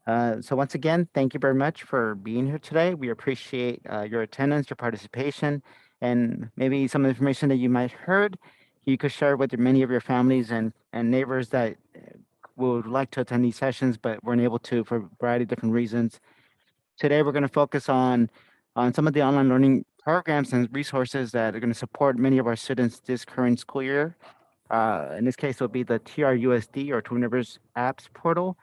So once again, thank you very much for being here today. We appreciate your attendance, your participation, and maybe some of the information that you might heard, you could share with many of your families and neighbors that would like to attend these sessions, but weren't able to for a variety of different reasons. Today, we're going to focus on some of the online learning programs and resources that are going to support many of our students this current school year. In this case, it'll be the TRUSD or Twin Rivers Apps portal,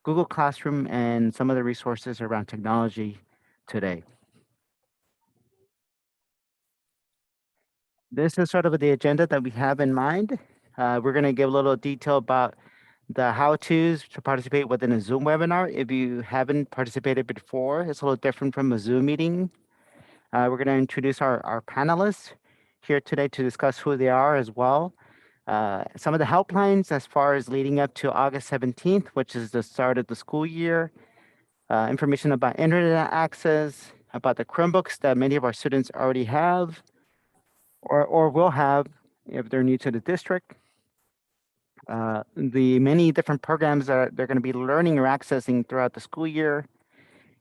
Google Classroom, and some other resources around technology today. This is sort of the agenda that we have in mind. We're going to give a little detail about the how-tos to participate within a Zoom webinar. If you haven't participated before, it's a little different from a Zoom meeting. We're going to introduce our panelists here today to discuss who they are as well. Some of the helplines as far as leading up to August 17th, which is the start of the school year. Information about internet access, about the Chromebooks that many of our students already have or will have if they're new to the district. The many different programs that they're going to be learning or accessing throughout the school year.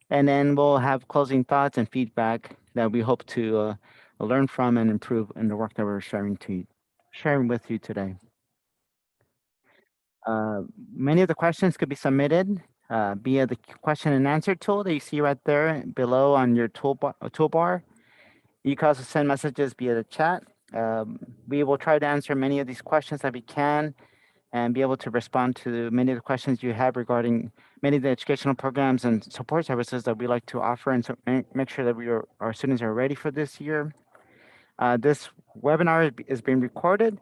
And then we'll have closing thoughts and feedback that we hope to learn from and improve in the work that we're sharing with you today. Many of the questions could be submitted via the question and answer tool that you see right there below on your toolbar. You can also send messages via the chat. We will try to answer many of these questions that we can and be able to respond to many of the questions you have regarding many of the educational programs and support services that we like to offer and so make sure that our students are ready for this year. This webinar is being recorded.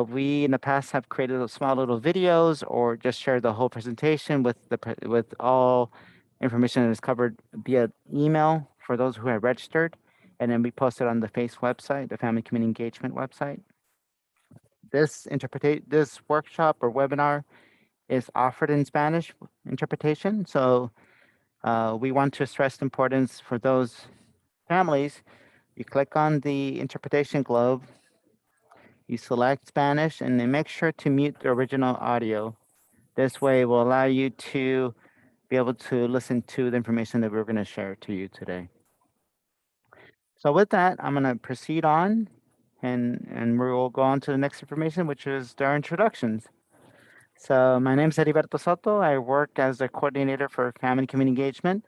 We in the past have created small little videos or just shared the whole presentation with all information that is covered via email for those who have registered. And then we post it on the FACE website, the Family Community Engagement website. This workshop or webinar is offered in Spanish interpretation. So we want to stress the importance for those families. You click on the interpretation globe, you select Spanish, and then make sure to mute the original audio. This way it will allow you to be able to listen to the information that we're going to share to you today. So with that, I'm going to proceed on and we'll go on to the next information, which is their introductions. So my name is Heriberto Soto. I work as the coordinator for Family Community Engagement.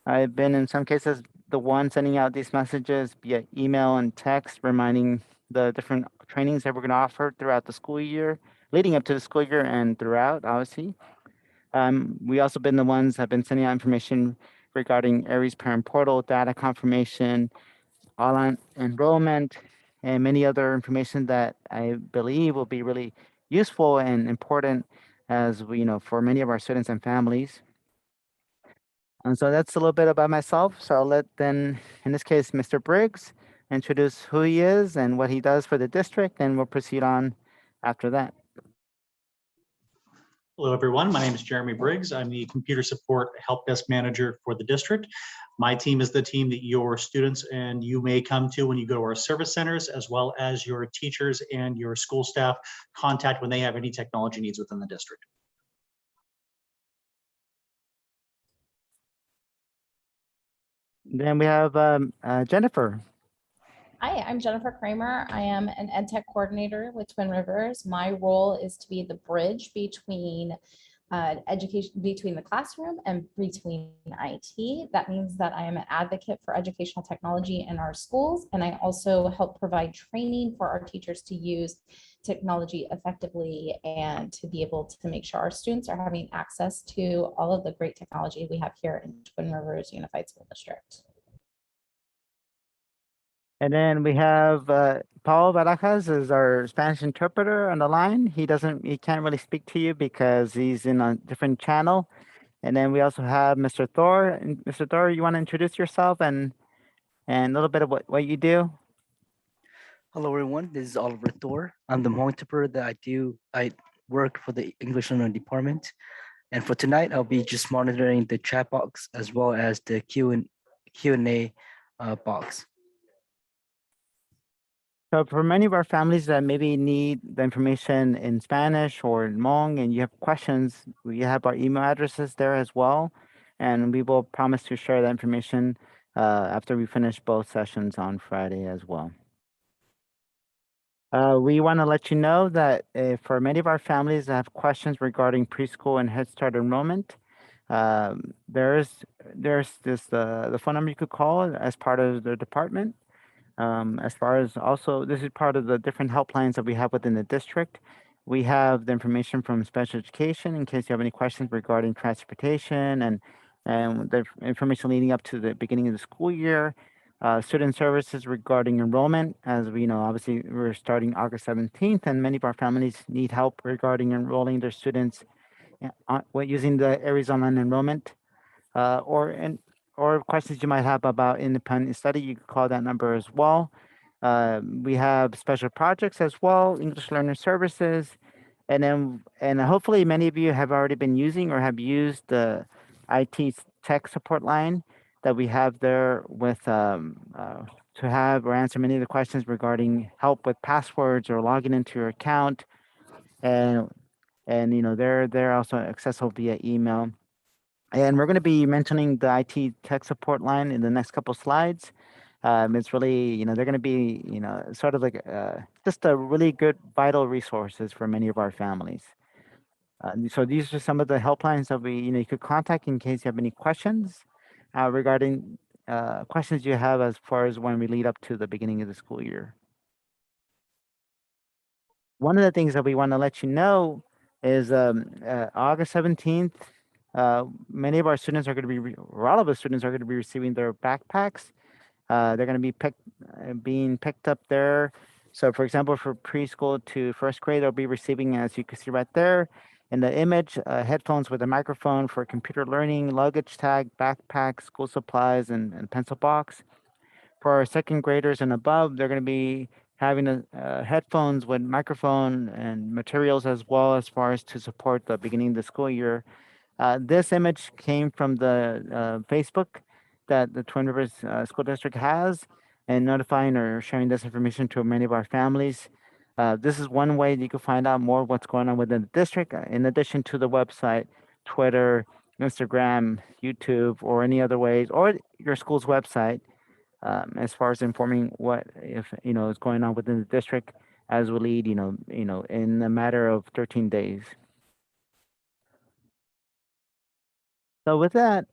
I've been in some cases the one sending out these messages via email and text, reminding the different trainings that we're going to offer throughout the school year, leading up to the school year and throughout, obviously. We also been the ones that have been sending out information regarding Aries Parent Portal, data confirmation, online enrollment, and many other information that I believe will be really useful and important as we, for many of our students and families. And so that's a little bit about myself. So I'll let then, in this case, Mr. Briggs introduce who he is and what he does for the district, and we'll proceed on after that. Hello, everyone. My name is Jeremy Briggs. I'm the Computer Support Help Desk Manager for the district. My team is the team that your students and you may come to when you go to our service centers, as well as your teachers and your school staff contact when they have any technology needs within the district. Then we have Jennifer. Hi, I'm Jennifer Kramer. I am an ed tech coordinator with Twin Rivers. My role is to be the bridge between education, between the classroom and between IT. That means that I am an advocate for educational technology in our schools, and I also help provide training for our teachers to use technology effectively and to be able to make sure our students are having access to all of the great technology we have here in Twin Rivers Unified School District. And then we have Paul Barajas is our Spanish interpreter on the line. He can't really speak to you because he's in a different channel. And then we also have Mr. Thor. And Mr. Thor, you want to introduce yourself and a little bit of what you do? Hello, everyone. This is Oliver Thor. I'm the interpreter that I work for the English Learning Department. And for tonight, I'll be just monitoring the chat box as well as the Q&A box. So for many of our families that maybe need the information in Spanish or in Hmong and you have questions, we have our email addresses there as well. And we will promise to share that information after we finish both sessions on Friday as well. We want to let you know that for many of our families that have questions regarding preschool and Head Start enrollment, there's this the phone number you could call as part of the department. As far as also, this is part of the different helplines that we have within the district. We have the information from special education in case you have any questions regarding transportation and the information leading up to the beginning of the school year. Student services regarding enrollment, as we know, obviously we're starting August 17th, and many of our families need help regarding enrolling their students using the Arizona enrollment uh, or in, or questions you might have about independent study, you can call that number as well. We have special projects as well, English learner services, and hopefully many of you have already been using or have used the IT tech support line that we have there with to have or answer many of the questions regarding help with passwords or logging into your account, and you know they're also accessible via email. And we're going to be mentioning the IT tech support line in the next couple slides. It's really, you know, they're going to be, you know, sort of like just a really good vital resources for many of our families. So these are some of the helplines that we, you know, you could contact in case you have any questions regarding questions you have as far as when we lead up to the beginning of the school year. One of the things that we want to let you know is August 17th, many of our students are going to be, or all of the students are going to be receiving their backpacks. They're going to be being picked up there. So for example, for preschool to first grade, they'll be receiving, as you can see right there in the image, headphones with a microphone for computer learning, luggage tag, backpack, school supplies, and pencil box. For our second graders and above, they're going to be having headphones with microphone and materials as well as far as to support the beginning of the school year. This image came from the Facebook that the Twin Rivers School District has and notifying or sharing this information to many of our families. This is one way you can find out more what's going on within the district, in addition to the website, Twitter, Instagram, YouTube, or any other ways, or your school's website, as far as informing what if you know is going on within the district as we lead, in a matter of 13 days. So with that,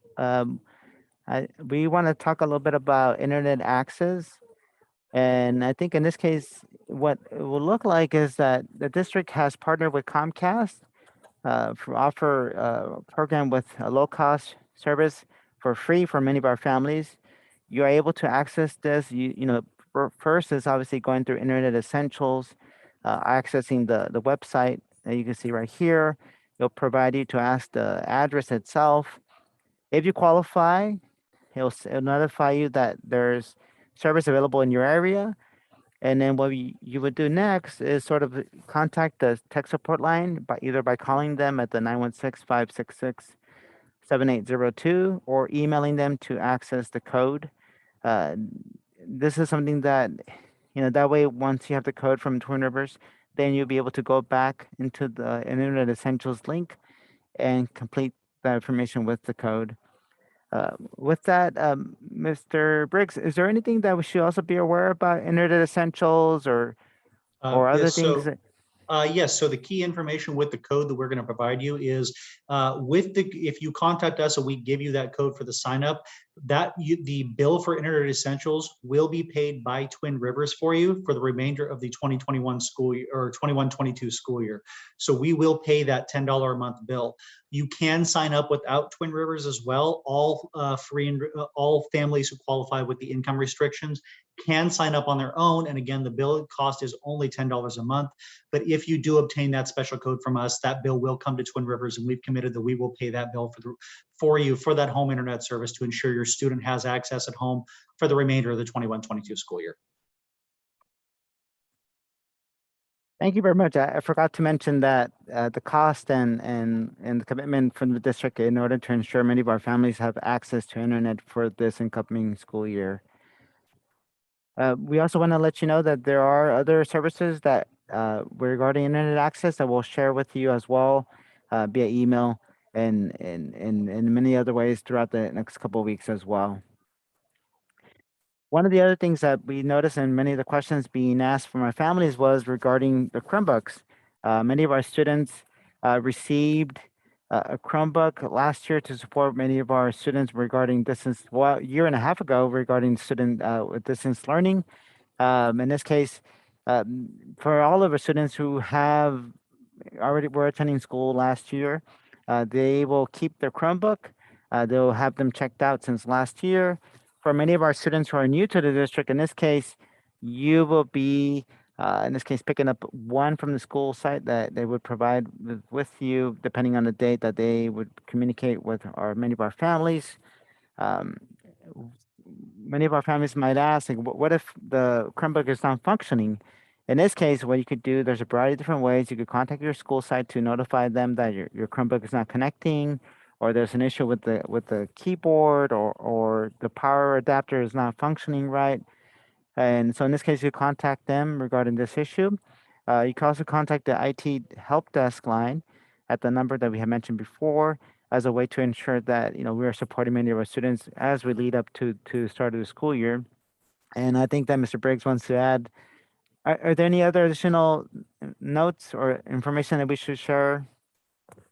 we want to talk a little bit about internet access. And I think in this case, what it will look like is that the district has partnered with Comcast for offer a program with a low cost service for free for many of our families. You are able to access this. First is obviously going through Internet Essentials, accessing the website that you can see right here. It'll provide you to ask the address itself. If you qualify, it'll notify you that there's service available in your area. And then what you would do next is sort of contact the tech support line by either by calling them at the 916-566-7802 or emailing them to access the code. Uh, this is something that, that way once you have the code from Twin Rivers, then you'll be able to go back into the Internet Essentials link and complete that information with the code. With that, Mr. Briggs, is there anything that we should also be aware about Internet Essentials or other Yes, things? yes, so the key information with the code that we're going to provide you is if you contact us and we give you that code for the sign up, the bill for Internet Essentials will be paid by Twin Rivers for you for the remainder of the 2021 school year or 21-22 school year. So we will pay that $10 a month bill. You can sign up without Twin Rivers as well. All all families who qualify with the income restrictions can sign up on their own. And again, the bill cost is only $10 a month. But if you do obtain that special code from us, that bill will come to Twin Rivers, and we've committed that we will pay that bill for you for that home internet service to ensure your student has access at home for the remainder of the 21-22 school year. Thank you very much. I forgot to mention that the cost and the commitment from the district in order to ensure many of our families have access to internet for this incoming school year. We also want to let you know that there are other services that regarding internet access that we'll share with you as well via email and many other ways throughout the next couple of weeks as well. One of the other things that we noticed in many of the questions being asked from our families was regarding the Chromebooks. Many of our students received a Chromebook last year to support many of our students regarding distance, well, a year and a half ago regarding student with distance learning. In this case, for all of our students who have already were attending school last year, they will keep their Chromebook. They'll have them checked out since last year. For many of our students who are new to the district, in this case, you will be, in this case, picking up one from the school site that they would provide with you, depending on the date that they would communicate with many of our families. Um, Many of our families might ask, like, what if the Chromebook is not functioning? In this case, what you could do, there's a variety of different ways. You could contact your school site to notify them that your Chromebook is not connecting, or there's an issue with the keyboard, or the power adapter is not functioning right. And so in this case, you contact them regarding this issue. You can also contact the IT help desk line at the number that we have mentioned before as a way to ensure that we are supporting many of our students as we lead up to the start of the school year. And I think that Mr. Briggs wants to add. Are there any other additional notes or information that we should share?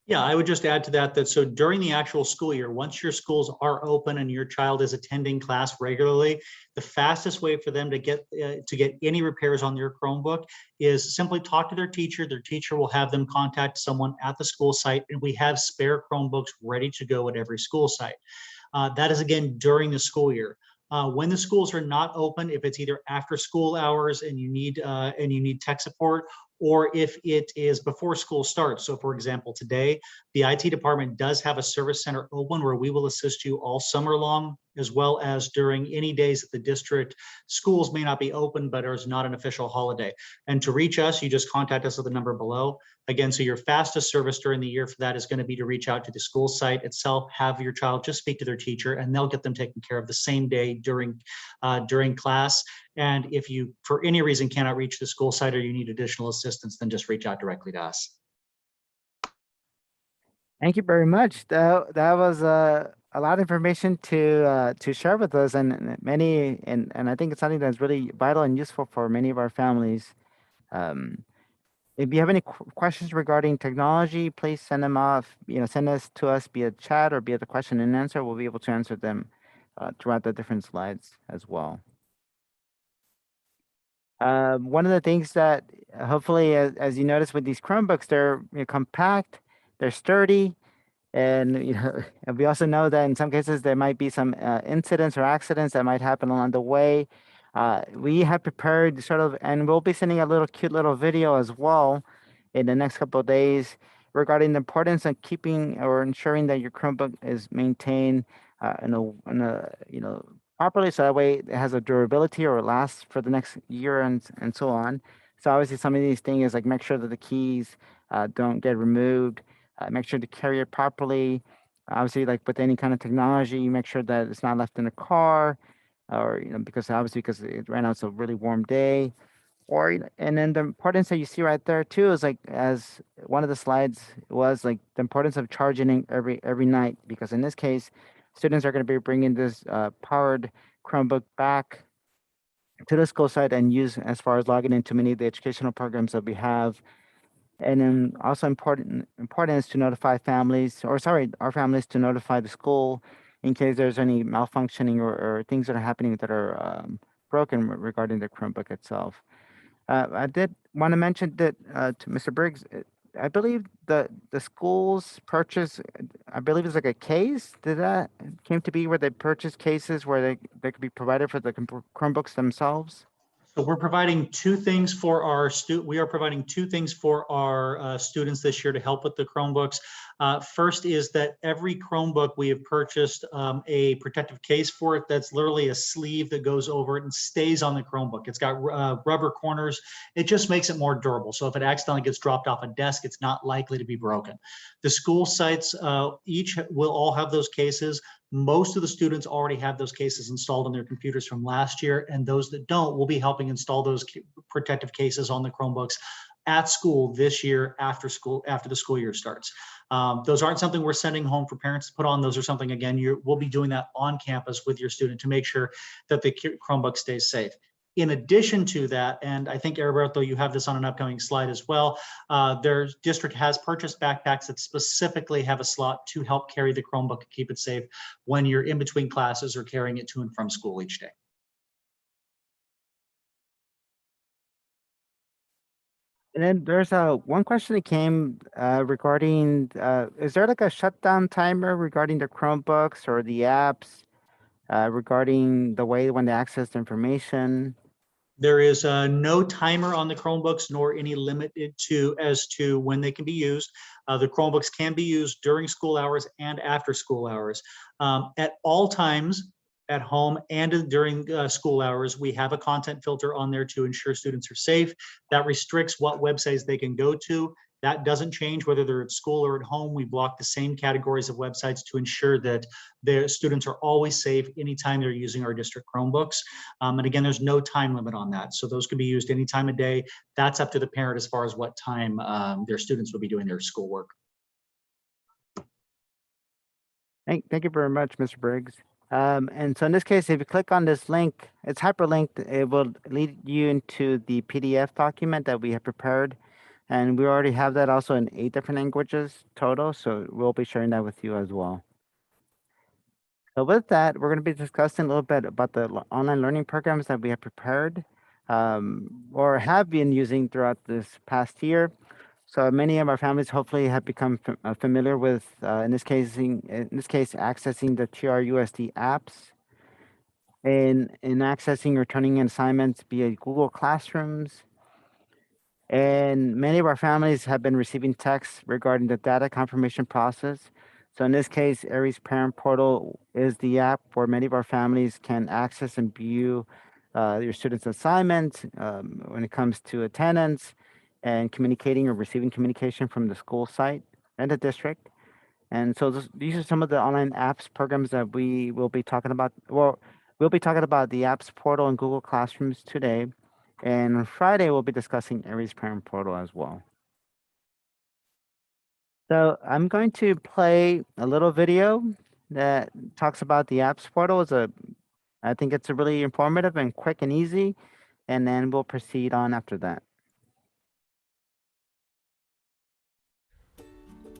Yeah, I would just add to that so during the actual school year, once your schools are open and your child is attending class regularly, the fastest way for them to get any repairs on their Chromebook is simply talk to their teacher. Their teacher will have them contact someone at the school site, and we have spare Chromebooks ready to go at every school site. That is, again, during the school year. When the schools are not open, if it's either after school hours and you need tech support, or if it is before school starts. So for example, today, the IT department does have a service center open where we will assist you all summer long, as well as during any days that the district schools may not be open, but there's not an official holiday. And to reach us, you just contact us at the number below. Again, so your fastest service during the year for that is going to be to reach out to the school site itself, have your child just speak to their teacher, and they'll get them taken care of the same day during class. And if you, for any reason, cannot reach the school site or you need additional assistance, then just reach out directly to us. Thank you very much. That was a lot of information to share with us, and I think it's something that's really vital and useful for many of our families. Um, if you have any questions regarding technology, please send them off. Send us to us via chat or via the question and answer. We'll be able to answer them throughout the different slides as well. One of the things that hopefully, as you notice with these Chromebooks, they're compact, they're sturdy, and and we also know that in some cases there might be some incidents or accidents that might happen along the way. We have prepared and we'll be sending a cute little video as well in the next couple of days regarding the importance of keeping or ensuring that your Chromebook is maintained in a properly, so that way it has a durability or it lasts for the next year and so on. So obviously some of these things is like make sure that the keys don't get removed. Make sure to carry it properly. Obviously, like with any kind of technology, you make sure that it's not left in the car, or because right now it's a really warm day, and then the importance that you see right there too is like as one of the slides was like the importance of charging it every night, because in this case, students are going to be bringing this powered Chromebook back to the school site and use as far as logging into many of the educational programs that we have. And then also important is to notify our families to notify the school in case there's any malfunctioning or things that are happening that are broken regarding the Chromebook itself. I did want to mention that to Mr. Briggs, I believe the school's purchase, I believe it's like a case. Did that came to be where they purchase cases where they could be provided for the Chromebooks themselves? So we're providing two things for our students this year to help with the Chromebooks. First is that every Chromebook we have purchased a protective case for it. That's literally a sleeve that goes over it and stays on the Chromebook. It's got rubber corners. It just makes it more durable. So if it accidentally gets dropped off a desk, it's not likely to be broken. The school sites each will all have those cases. Most of the students already have those cases installed on their computers from last year, and those that don't will be helping install those protective cases on the Chromebooks at school this year after the school year starts. Those aren't something we're sending home for parents to put on. Those are something, again, we'll be doing that on campus with your student to make sure that the Chromebook stays safe. In addition to that, and I think, Roberto, you have this on an upcoming slide as well, their district has purchased backpacks that specifically have a slot to help carry the Chromebook and keep it safe when you're in between classes or carrying it to and from school each day. And then there's one question that came regarding, is there like a shutdown timer regarding the Chromebooks or the apps regarding the way when they access the information? There is no timer on the Chromebooks nor any limit as to when they can be used. The Chromebooks can be used during school hours and after school hours. At all times, at home and during school hours, we have a content filter on there to ensure students are safe. That restricts what websites they can go to. That doesn't change whether they're at school or at home. We block the same categories of websites to ensure that their students are always safe anytime they're using our district Chromebooks. And again, there's no time limit on that. So those can be used any time of day. That's up to the parent as far as what time their students will be doing their schoolwork. Thank you very much, Mr. Briggs. And so in this case, if you click on this link, it's hyperlinked. It will lead you into the PDF document that we have prepared. And we already have that also in 8 different languages total. So we'll be sharing that with you as well. So with that, we're going to be discussing a little bit about the online learning programs that we have prepared or have been using throughout this past year. So many of our families hopefully have become familiar with, in this case, accessing the TRUSD apps and in accessing or turning in assignments via Google Classrooms. And many of our families have been receiving texts regarding the data confirmation process. So in this case, Aries Parent Portal is the app where many of our families can access and view your students' assignments when it comes to attendance and communicating or receiving communication from the school site and the district. And so these are some of the online apps programs that we will be talking about. Well, we'll be talking about the apps portal and Google Classrooms today. And on Friday, we'll be discussing Aries Parent Portal as well. So I'm going to play a little video that talks about the apps portal. I think it's a really informative and quick and easy. And then we'll proceed on after that.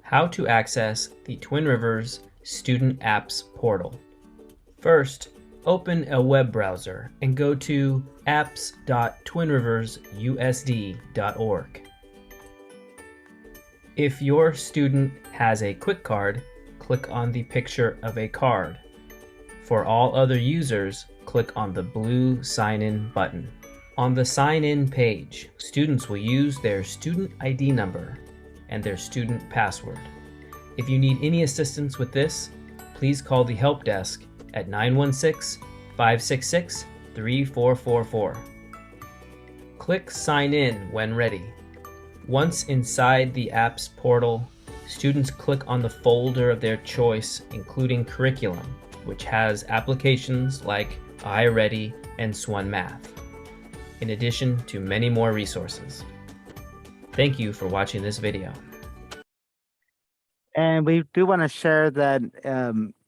How to access the Twin Rivers Student Apps portal. First, open a web browser and go to apps.twinriversusd.org. If your student has a quick card, click on the picture of a card. For all other users, click on the blue Sign In button. On the Sign In page, students will use their student ID number and their student password. If you need any assistance with this, please call the help desk at 916-566-3444. Click Sign In when ready. Once inside the apps portal, students click on the folder of their choice, including curriculum, which has applications like iReady and Swan Math, in addition to many more resources. Thank you for watching this video. And we do want to share that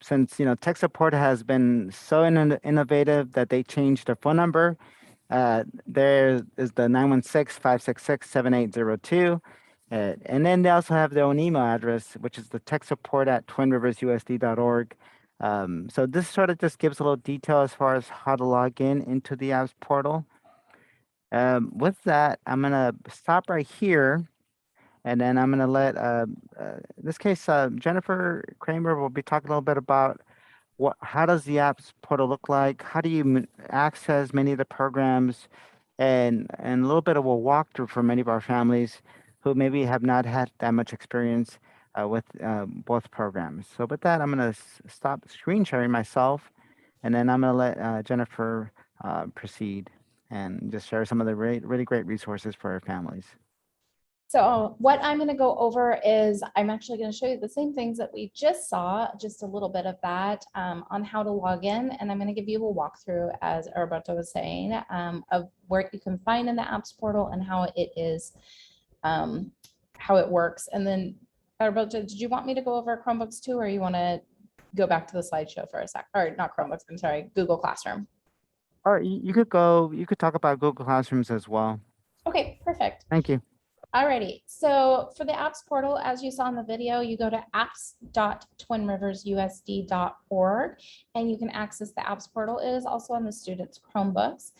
since tech support has been so innovative that they changed their phone number. There is the 916-566-7802. And then they also have their own email address, which is the tech support at twinriversusd.org. So this sort of just gives a little detail as far as how to log into the apps portal. With that, I'm going to stop right here. And then I'm going to let, in this case, Jennifer Kramer will be talking a little bit about how does the apps portal look like? How do you access many of the programs? And a little bit of a walkthrough for many of our families who maybe have not had that much experience with both programs. So with that, I'm going to stop screen sharing myself, and then I'm going to let Jennifer proceed and just share some of the really great resources for our families. So what I'm going to go over is I'm actually going to show you the same things that we just saw, just a little bit of that on how to log in. And I'm going to give you a walkthrough, as Roberto was saying, of where you can find in the apps portal and how it is, how it works. And then Roberto, did you want me to go over Chromebooks too, or you want to go back to the slideshow for a sec? Or not Chromebooks, I'm sorry, Google Classroom. Or you could talk about Google Classrooms as well. Okay, perfect. Thank you. Alrighty, so for the apps portal, as you saw in the video, you go to apps.twinriversusd.org and you can access the apps portal. It is also on the students' Chromebooks.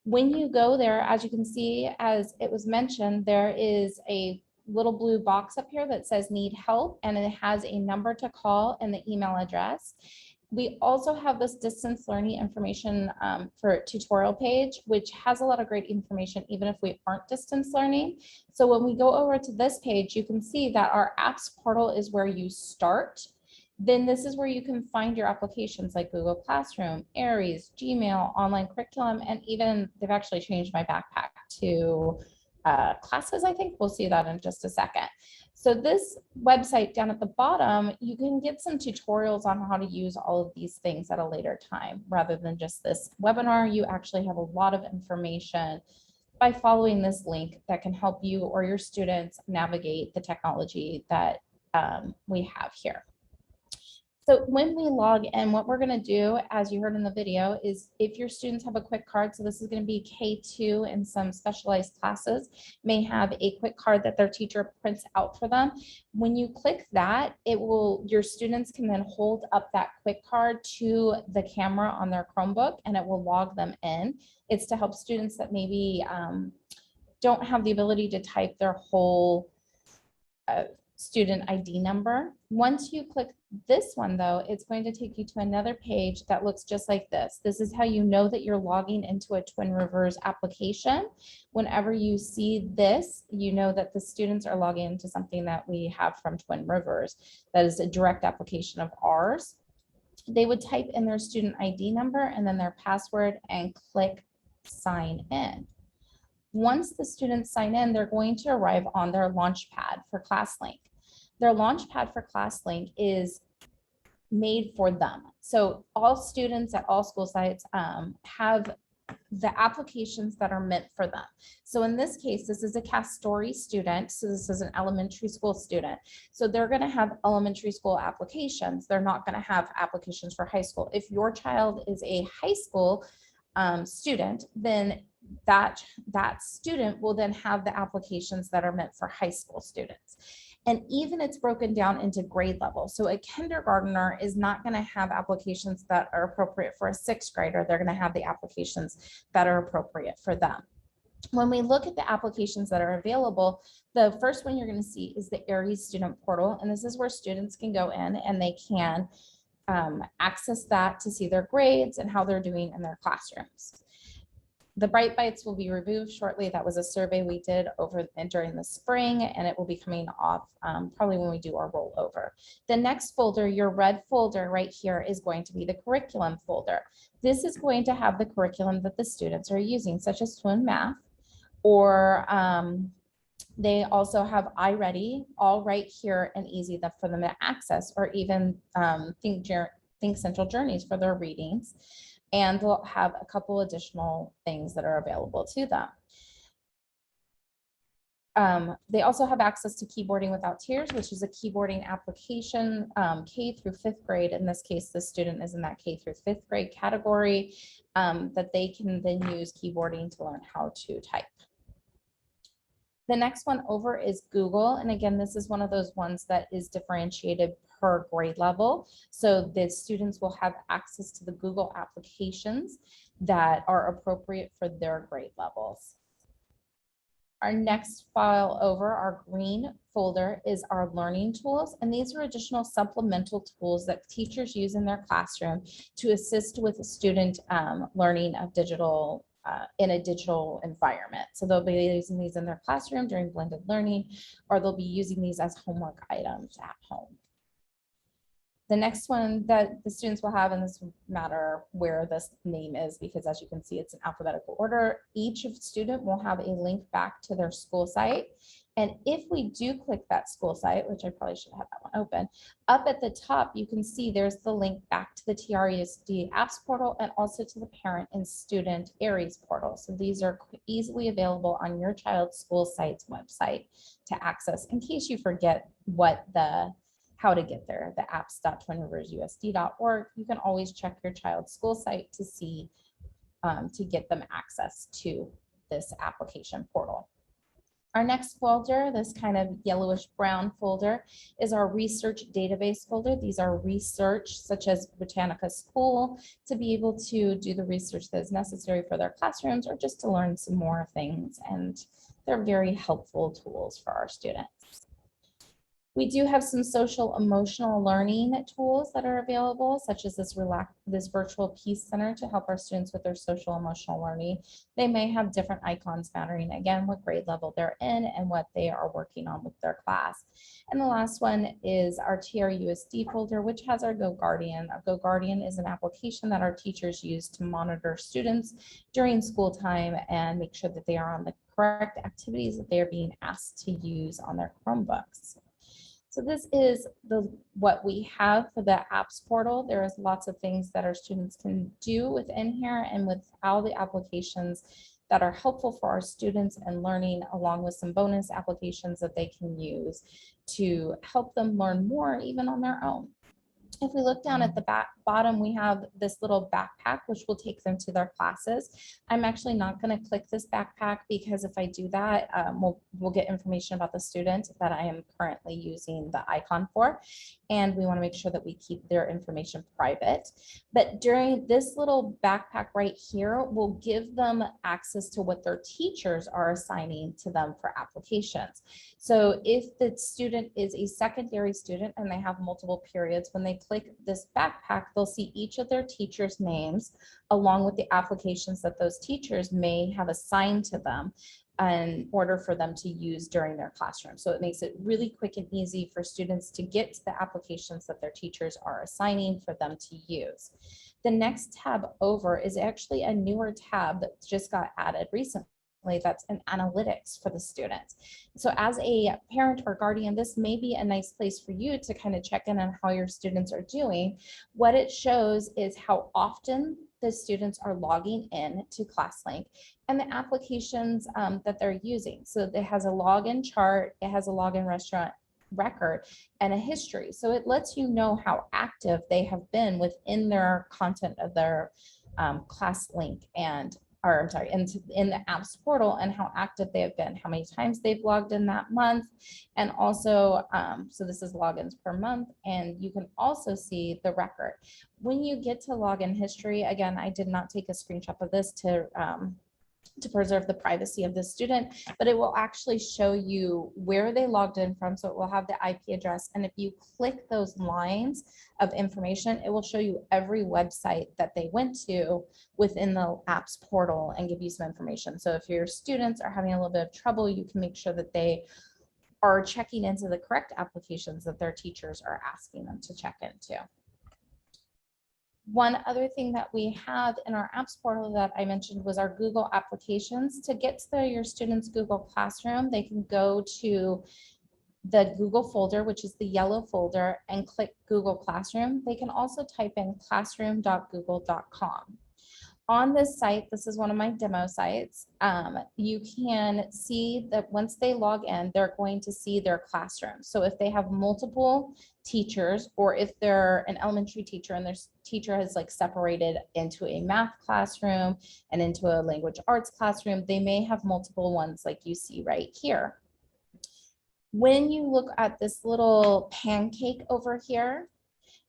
When you go there, as you can see, as it was mentioned, there is a little blue box up here that says need help, and it has a number to call and the email address. We also have this distance learning information for tutorial page, which has a lot of great information, even if we aren't distance learning. So when we go over to this page, you can see that our apps portal is where you start. Then this is where you can find your applications like Google Classroom, Aries, Gmail, online curriculum, and even they've actually changed my backpack to classes, I think. We'll see that in just a second. So this website down at the bottom, you can get some tutorials on how to use all of these things at a later time. Rather than just this webinar, you actually have a lot of information by following this link that can help you or your students navigate the technology that we have here. So when we log in, what we're going to do, as you heard in the video, is if your students have a quick card, so this is going to be K2 and some specialized classes may have a quick card that their teacher prints out for them. When you click that, it will, your students can then hold up that quick card to the camera on their Chromebook and it will log them in. It's to help students that maybe don't have the ability to type their whole student ID number. Once you click this one though, it's going to take you to another page that looks just like this. This is how you know that you're logging into a Twin Rivers application. Whenever you see this, you know that the students are logging into something that we have from Twin Rivers. That is a direct application of ours. They would type in their student ID number and then their password and click sign in. Once the students sign in, they're going to arrive on their Launchpad for ClassLink. Their Launchpad for ClassLink is made for them. So all students at all school sites have the applications that are meant for them. So in this case, this is a Castori student. So this is an elementary school student. So they're going to have elementary school applications. They're not going to have applications for high school. If your child is a high school student, then that student will then have the applications that are meant for high school students. And even it's broken down into grade level. So a kindergartner is not going to have applications that are appropriate for a sixth grader. They're going to have the applications that are appropriate for them. When we look at the applications that are available, the first one you're going to see is the Aries student portal. And this is where students can go in and they can access that to see their grades and how they're doing in their classrooms. The Bright Bites will be removed shortly. That was a survey we did over and during the spring, and it will be coming off probably when we do our rollover. The next folder, your red folder right here, is going to be the curriculum folder. This is going to have the curriculum that the students are using, such as Twin Math, or they also have iReady, all right here and easy for them to access, or even Think Central Journeys for their readings. And they'll have a couple additional things that are available to them. They also have access to Keyboarding Without Tears, which is a keyboarding application, K through 5th grade. In this case, the student is in that K through 5th grade category, that they can then use keyboarding to learn how to type. The next one over is Google. And again, this is one of those ones that is differentiated per grade level. So the students will have access to the Google applications that are appropriate for their grade levels. Our next file over, our green folder, is our learning tools. And these are additional supplemental tools that teachers use in their classroom to assist with the student learning of digital in a digital environment. So they'll be using these in their classroom during blended learning, or they'll be using these as homework items at home. The next one that the students will have, and this will matter where this name is, because as you can see, it's in alphabetical order. Each student will have a link back to their school site. And if we do click that school site, which I probably should have that one open, up at the top, you can see there's the link back to the TRUSD apps portal and also to the parent and student Aries portal. So these are easily available on your child's school site's website to access in case you forget how to get there. The apps.twinriversusd.org. You can always check your child's school site to see, to get them access to this application portal. Our next folder, this kind of yellowish brown folder, is our research database folder. These are research such as Botanica School to be able to do the research that is necessary for their classrooms or just to learn some more things. And they're very helpful tools for our students. We do have some social emotional learning tools that are available, such as this virtual peace center to help our students with their social emotional learning. They may have different icons mattering, again, what grade level they're in and what they are working on with their class. And the last one is our TRUSD folder, which has our Go Guardian. Our Go Guardian is an application that our teachers use to monitor students during school time and make sure that they are on the correct activities that they are being asked to use on their Chromebooks. So this is what we have for the apps portal. There is lots of things that our students can do within here and with all the applications that are helpful for our students and learning, along with some bonus applications that they can use to help them learn more even on their own. If we look down at the bottom, we have this little backpack, which will take them to their classes. I'm actually not going to click this backpack because if I do that, we'll get information about the student that I am currently using the icon for. And we want to make sure that we keep their information private. But during this little backpack right here will give them access to what their teachers are assigning to them for applications. So if the student is a secondary student and they have multiple periods, when they click this backpack, they'll see each of their teachers' names along with the applications that those teachers may have assigned to them in order for them to use during their classroom. So it makes it really quick and easy for students to get to the applications that their teachers are assigning for them to use. The next tab over is actually a newer tab that just got added recently. That's an analytics for the students. So as a parent or guardian, this may be a nice place for you to kind of check in on how your students are doing. What it shows is how often the students are logging in to ClassLink and the applications that they're using. So it has a login chart, it has a login restaurant record and a history. So it lets you know how active they have been within their content of their ClassLink and in the apps portal and how active they have been, how many times they've logged in that month. And also, so this is logins per month, and you can also see the record. When you get to login history, again, I did not take a screenshot of this to preserve the privacy of the student, but it will actually show you where they logged in from. So it will have the IP address. And if you click those lines of information, it will show you every website that they went to within the apps portal and give you some information. So if your students are having a little bit of trouble, you can make sure that they are checking into the correct applications that their teachers are asking them to check into. One other thing that we have in our apps portal that I mentioned was our Google applications. To get to your students' Google Classroom, they can go to the Google folder, which is the yellow folder, and click Google Classroom. They can also type in classroom.google.com. On this site, this is one of my demo sites, you can see that once they log in, they're going to see their classroom. So if they have multiple teachers, or if they're an elementary teacher and their teacher has like separated into a math classroom and into a language arts classroom, they may have multiple ones like you see right here. When you look at this little pancake over here,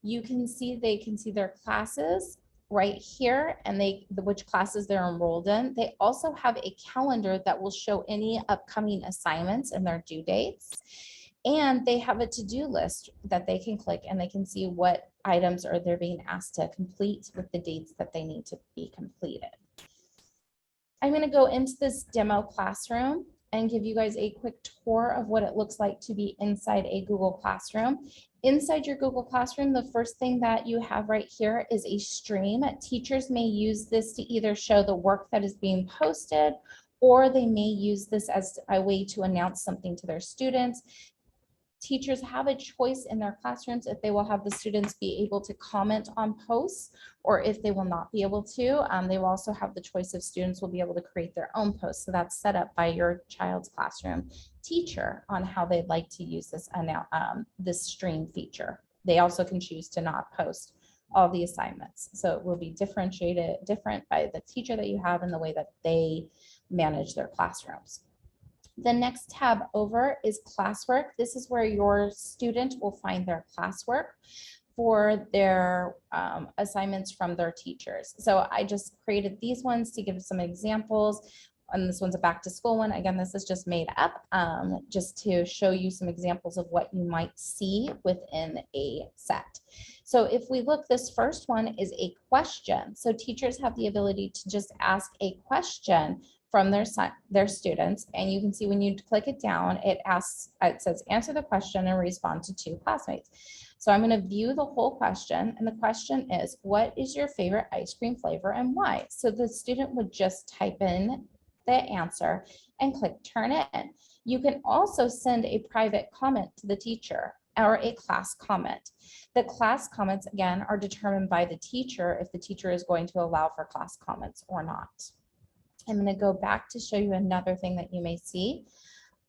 you can see they can see their classes right here and which classes they're enrolled in. They also have a calendar that will show any upcoming assignments and their due dates. And they have a to-do list that they can click and they can see what items are they're being asked to complete with the dates that they need to be completed. I'm going to go into this demo classroom and give you guys a quick tour of what it looks like to be inside a Google Classroom. Inside your Google Classroom, the first thing that you have right here is a stream. Teachers may use this to either show the work that is being posted, or they may use this as a way to announce something to their students. Teachers have a choice in their classrooms if they will have the students be able to comment on posts or if they will not be able to. They will also have the choice if students will be able to create their own posts. So that's set up by your child's classroom teacher on how they'd like to use this stream feature. They also can choose to not post all the assignments. So it will be different by the teacher that you have and the way that they manage their classrooms. The next tab over is classwork. This is where your student will find their classwork for their assignments from their teachers. So I just created these ones to give some examples. And this one's a back to school one. Again, this is just made up just to show you some examples of what you might see within a set. So if we look, this first one is a question. So teachers have the ability to just ask a question from their students, and you can see when you click it down, it says answer the question and respond to 2 classmates. So I'm going to view the whole question, and the question is, what is your favorite ice cream flavor and why? So the student would just type in the answer and click turn in. You can also send a private comment to the teacher or a class comment. The class comments, again, are determined by the teacher if the teacher is going to allow for class comments or not. I'm going to go back to show you another thing that you may see.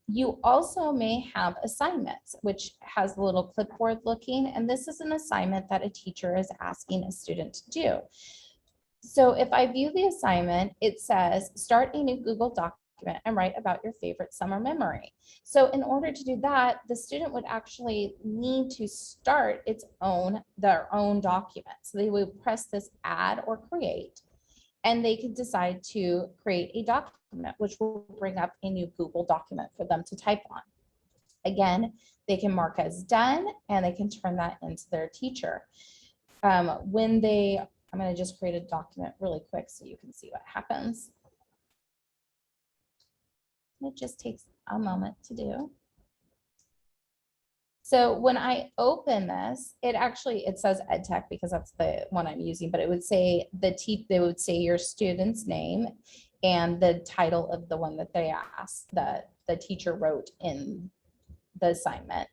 You also may have assignments, which has a little clipboard looking, and this is an assignment that a teacher is asking a student to do. So if I view the assignment, it says start a new Google document and write about your favorite summer memory. So in order to do that, the student would actually need to start their own document. So they would press this add or create, and they could decide to create a document, which will bring up a new Google document for them to type on. Again, they can mark as done, and they can turn that into their teacher. I'm going to just create a document really quick so you can see what happens. It just takes a moment to do. So when I open this, it says EdTech because that's the one I'm using, but it would say they would say your student's name and the title of the one that they asked that the teacher wrote in the assignment.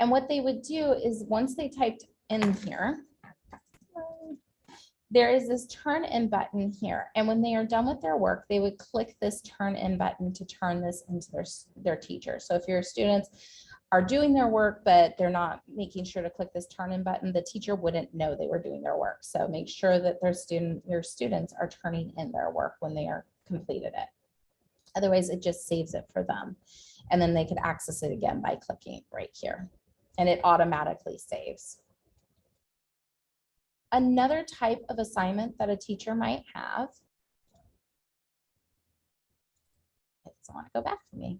And what they would do is once they typed in here, there is this turn in button here. And when they are done with their work, they would click this turn in button to turn this into their teacher. So if your students are doing their work, but they're not making sure to click this turn in button, the teacher wouldn't know they were doing their work. So make sure that your students are turning in their work when they are completed it. Otherwise, it just saves it for them. And then they could access it again by clicking right here. And it automatically saves. Another type of assignment that a teacher might have, it doesn't want to go back for me.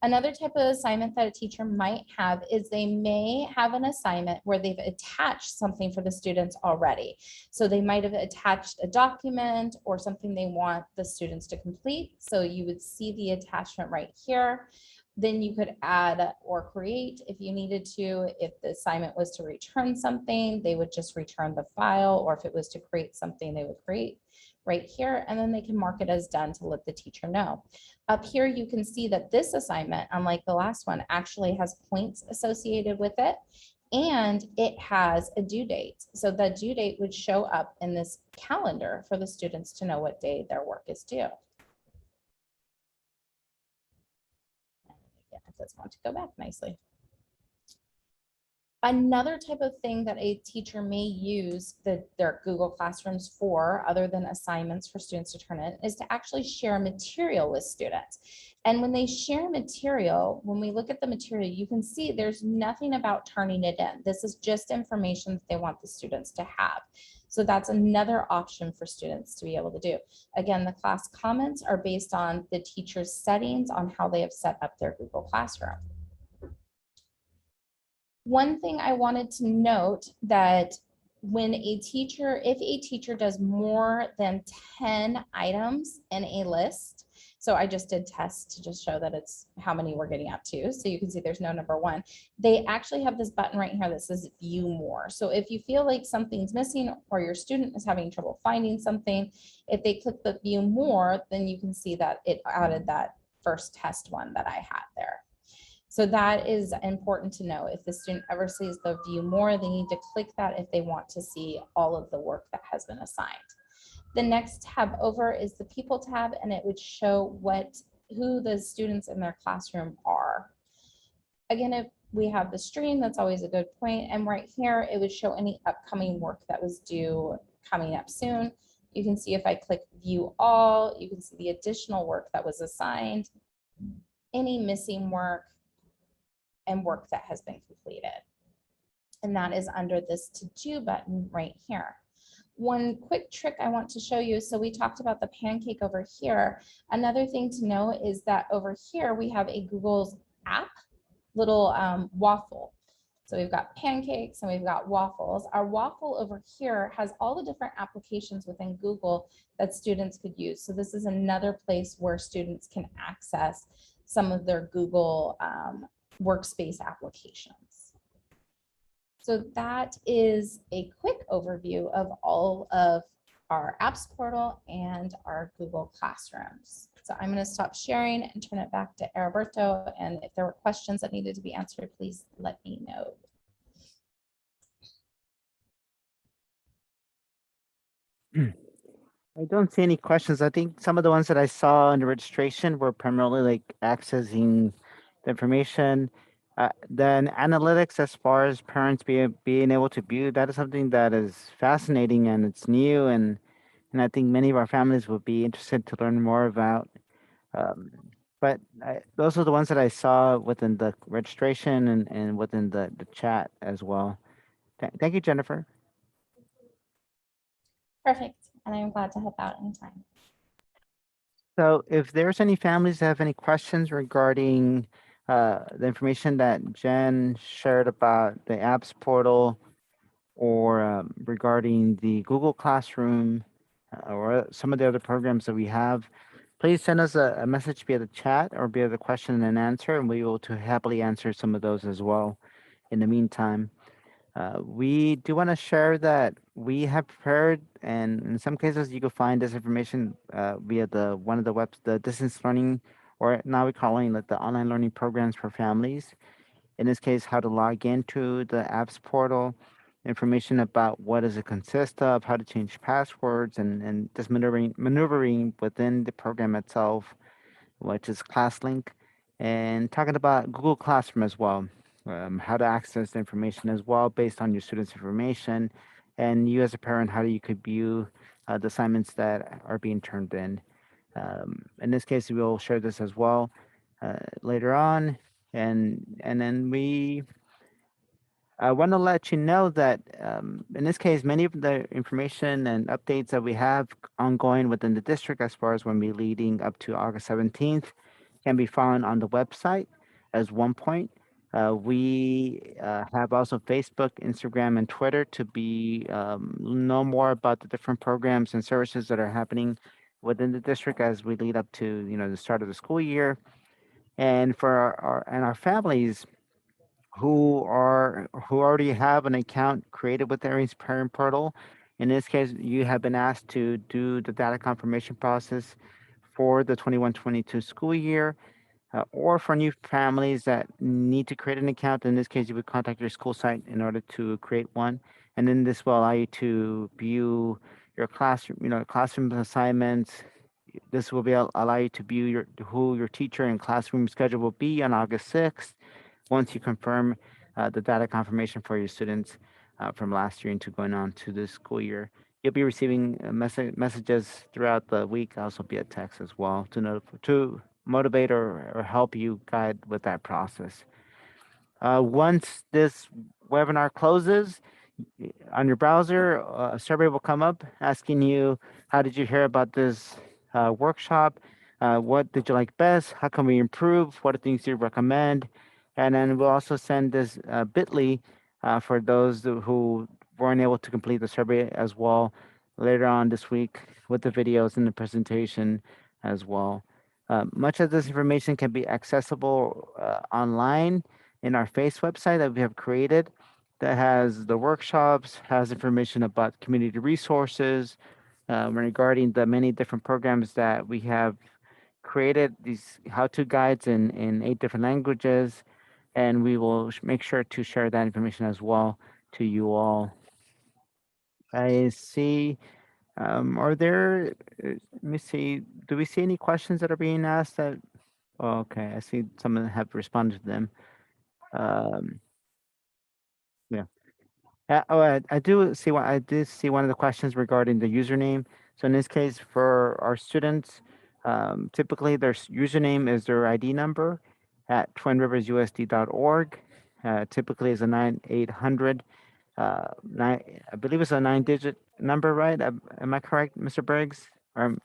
Another type of assignment that a teacher might have is they may have an assignment where they've attached something for the students already. So they might have attached a document or something they want the students to complete. So you would see the attachment right here. Then you could add or create if you needed to. If the assignment was to return something, they would just return the file, or if it was to create something, they would create right here, and then they can mark it as done to let the teacher know. Up here, you can see that this assignment, unlike the last one, actually has points associated with it, and it has a due date. So the due date would show up in this calendar for the students to know what day their work is due. Again, it does want to go back nicely. Another type of thing that a teacher may use their Google Classrooms for, other than assignments for students to turn in, is to actually share material with students. And when they share material, when we look at the material, you can see there's nothing about turning it in. This is just information that they want the students to have. So that's another option for students to be able to do. Again, the class comments are based on the teacher's settings on how they have set up their Google Classroom. One thing I wanted to note that if a teacher does more than 10 items in a list, so I just did tests to just show that it's how many we're getting up to. So you can see there's no number one. They actually have this button right here that says view more. So if you feel like something's missing or your student is having trouble finding something, if they click the view more, then you can see that it added that first test one that I had there. So that is important to know. If the student ever sees the view more, they need to click that if they want to see all of the work that has been assigned. The next tab over is the people tab, and it would show who the students in their classroom are. Again, if we have the stream, that's always a good point. And right here, it would show any upcoming work that was due coming up soon. You can see if I click view all, you can see the additional work that was assigned, any missing work, and work that has been completed. And that is under this to do button right here. One quick trick I want to show you. So we talked about the pancake over here. Another thing to know is that over here we have a Google's app little waffle. So we've got pancakes and we've got waffles. Our waffle over here has all the different applications within Google that students could use. So this is another place where students can access some of their Google workspace applications. So that is a quick overview of all of our apps portal and our Google Classrooms. So I'm going to stop sharing and turn it back to Roberto. And if there were questions that needed to be answered, please let me know. I don't see any questions. I think some of the ones that I saw in the registration were primarily like accessing the information. Then analytics, as far as parents being able to view, that is something that is fascinating and it's new, and I think many of our families would be interested to learn more about. Um, but those are the ones that I saw within the registration and within the chat as well. Thank you, Jennifer. Perfect. And I'm glad to help out anytime. So if there's any families that have any questions regarding the information that Jen shared about the apps portal or regarding the Google Classroom or some of the other programs that we have, please send us a message via the chat or via the question and answer, and we will to happily answer some of those as well. In the meantime, we do want to share that we have prepared, and in some cases you can find this information via one of the the distance learning, or now we're calling it the online learning programs for families. In this case, how to log into the apps portal, information about what does it consist of, how to change passwords, and just maneuvering within the program itself, which is ClassLink, and talking about Google Classroom as well, how to access the information as well based on your students' information, and you as a parent, how you could view the assignments that are being turned in. In this case, we will share this as well later on, and then I want to let you know that in this case, many of the information and updates that we have ongoing within the district, as far as when we leading up to August 17th, can be found on the website as one point. We have also Facebook, Instagram, and Twitter to be know more about the different programs and services that are happening within the district as we lead up to the start of the school year. And for our families who already have an account created with the Aries Parent Portal. In this case, you have been asked to do the data confirmation process for the 21-22 school year, or for new families that need to create an account. In this case, you would contact your school site in order to create one, and then this will allow you to view your classroom assignments. This will allow you to view who your teacher and classroom schedule will be on August 6th once you confirm the data confirmation for your students from last year into going on to this school year. You'll be receiving messages throughout the week, also via text as well, to motivate or help you guide with that process. Once this webinar closes, on your browser, a survey will come up asking you, how did you hear about this workshop? What did you like best? How can we improve? What are things you recommend? And then we'll also send this bit.ly for those who weren't able to complete the survey as well later on this week with the videos and the presentation as well. Much of this information can be accessible online in our FACE website that we have created that has the workshops, has information about community resources regarding the many different programs that we have created, these how-to guides in 8 different languages, and we will make sure to share that information as well to you all. I see. Are there, let me see, do we see any questions that are being asked that, oh, okay, I see some of them have responded to them. Um, yeah. I do see one. I did see one of the questions regarding the username. So in this case, for our students, typically their username is their ID number at twinriversusd.org. Typically is a 9800. I believe it's a 9-digit number, right? Am I correct, Mr. Briggs? Or,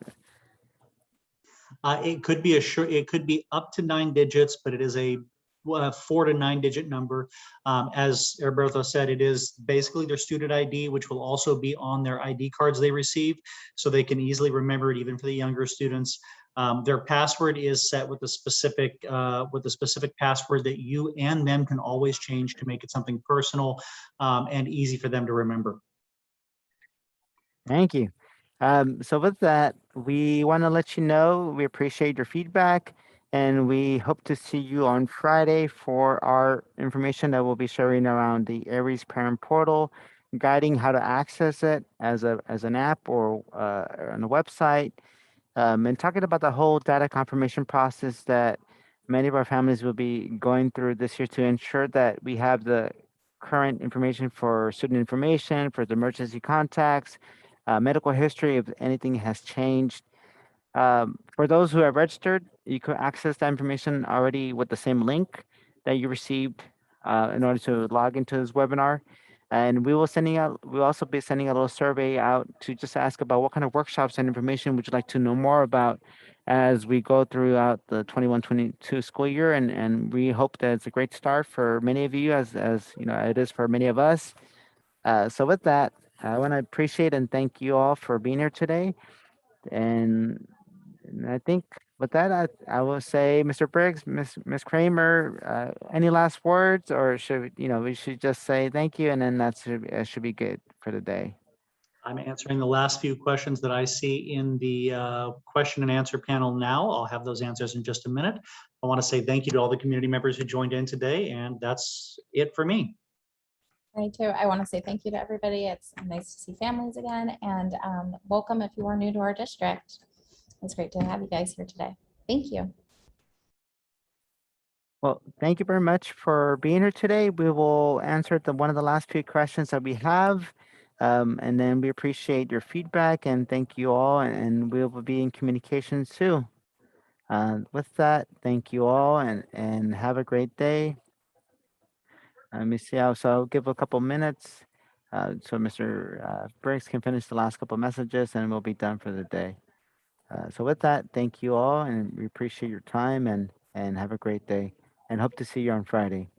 It could be it could be up to 9 digits, but it is a 4 to 9 digit number. As Roberto said, it is basically their student ID, which will also be on their ID cards they receive, so they can easily remember it, even for the younger students. Their password is set with a specific password that you and them can always change to make it something personal and easy for them to remember. Thank you. So with that, we want to let you know we appreciate your feedback, and we hope to see you on Friday for our information that we'll be sharing around the Aries Parent Portal, guiding how to access it as an app or on the website, and talking about the whole data confirmation process that many of our families will be going through this year to ensure that we have the current information for student information, for the emergency contacts, medical history if anything has changed. For those who have registered, you could access that information already with the same link that you received in order to log into this webinar. And we'll also be sending a little survey out to just ask about what kind of workshops and information would you like to know more about as we go throughout the 21-22 school year. And we hope that it's a great start for many of you as you know, it is for many of us. So with that, I want to appreciate and thank you all for being here today. And I think with that, I will say, Mr. Briggs, Miss Kramer, any last words, or we should just say thank you, and then that should be good for the day. I'm answering the last few questions that I see in the question and answer panel now. I'll have those answers in just a minute. I want to say thank you to all the community members who joined in today, and that's it for me. Me too. I want to say thank you to everybody. It's nice to see families again, and welcome if you are new to our district. It's great to have you guys here today. Thank you. Well, thank you very much for being here today. We will answer one of the last few questions that we have. And then we appreciate your feedback and thank you all. And we will be in communication soon. With that, thank you all and have a great day. Let me see how, so I'll give a couple minutes so Mr. Briggs can finish the last couple messages and we'll be done for the day. So with that, thank you all and we appreciate your time and have a great day and hope to see you on Friday.